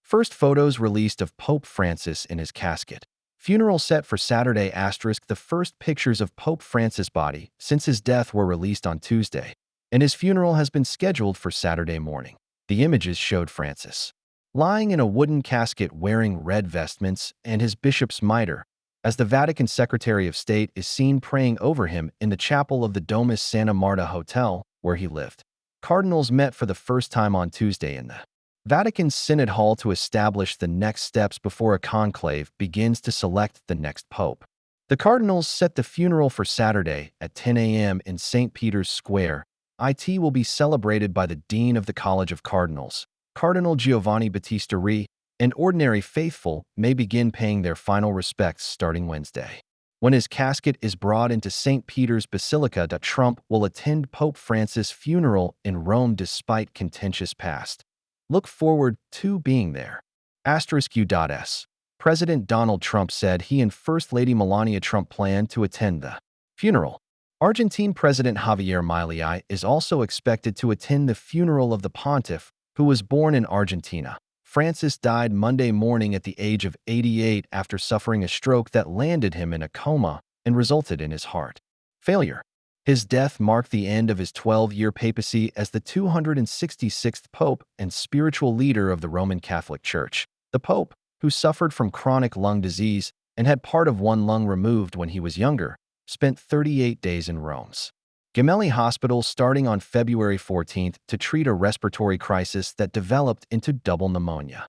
First photos released of Pope Francis in his casket. Funeral set for Saturday. The first pictures of Pope Francis' body since his death were released on Tuesday, and his funeral has been scheduled for Saturday morning. The images showed Francis lying in a wooden casket wearing red vestments and his bishop's mitre, as the Vatican Secretary of State is seen praying over him in the chapel of the Domus Santa Marta Hotel, where he lived. Cardinals met for the first time on Tuesday in the Vatican's Synod Hall to establish the next steps before a conclave begins to select the next pope. The cardinals set the funeral for Saturday at 10 a.m. in St. Peter's Square. It will be celebrated by the Dean of the College of Cardinals, Cardinal Giovanni Battista Re, and ordinary faithful may begin paying their final respects starting Wednesday. When his casket is brought into St. Peter's Basilica, Trump will attend Pope Francis' funeral in Rome despite contentious past. Look forward to being there. *U.S. President Donald Trump said he and First Lady Melania Trump plan to attend the funeral. Argentine President Javier Milei is also expected to attend the funeral of the Pontiff, who was born in Argentina. Francis died Monday morning at the age of 88 after suffering a stroke that landed him in a coma and resulted in his heart failure. His death marked the end of his 12-year papacy as the 266th Pope and spiritual leader of the Roman Catholic Church. The Pope, who suffered from chronic lung disease and had part of one lung removed when he was younger, spent 38 days in Rome's Gemelli Hospital starting on February 14th to treat a respiratory crisis that developed into double pneumonia.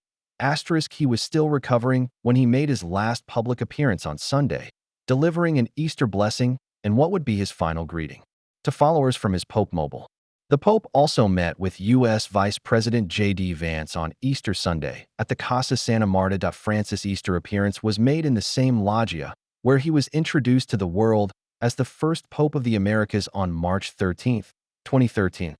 He was still recovering when he made his last public appearance on Sunday, delivering an Easter blessing and what would be his final greeting to followers from his Pope Mobile. The Pope also met with U.S. Vice President J.D. Vance on Easter Sunday at the Casa Santa Marta. Francis' Easter appearance was made in the same loggia where he was introduced to the world as the first Pope of the Americas on March 13, 2013.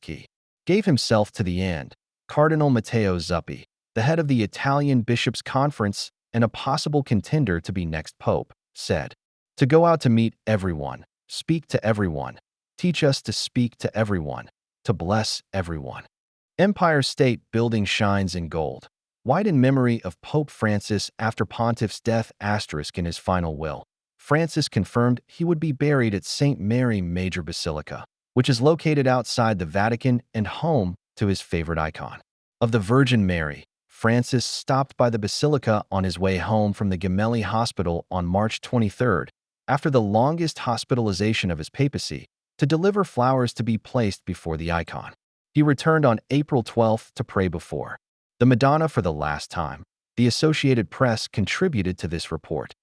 He gave himself to the end. Cardinal Matteo Zuppi, the head of the Italian Bishops' Conference and a possible contender to be next Pope, said, "To go out to meet everyone, speak to everyone, teach us to speak to everyone, to bless everyone." Empire State Building shines in gold. White in memory of Pope Francis after Pontiff's death. In his final will, Francis confirmed he would be buried at St. Mary Major Basilica, which is located outside the Vatican and home to his favorite icon of the Virgin Mary. Francis stopped by the Basilica on his way home from the Gemelli Hospital on March 23rd, after the longest hospitalization of his papacy, to deliver flowers to be placed before the icon. He returned on April 12th to pray before the Madonna for the last time. The Associated Press contributed to this report.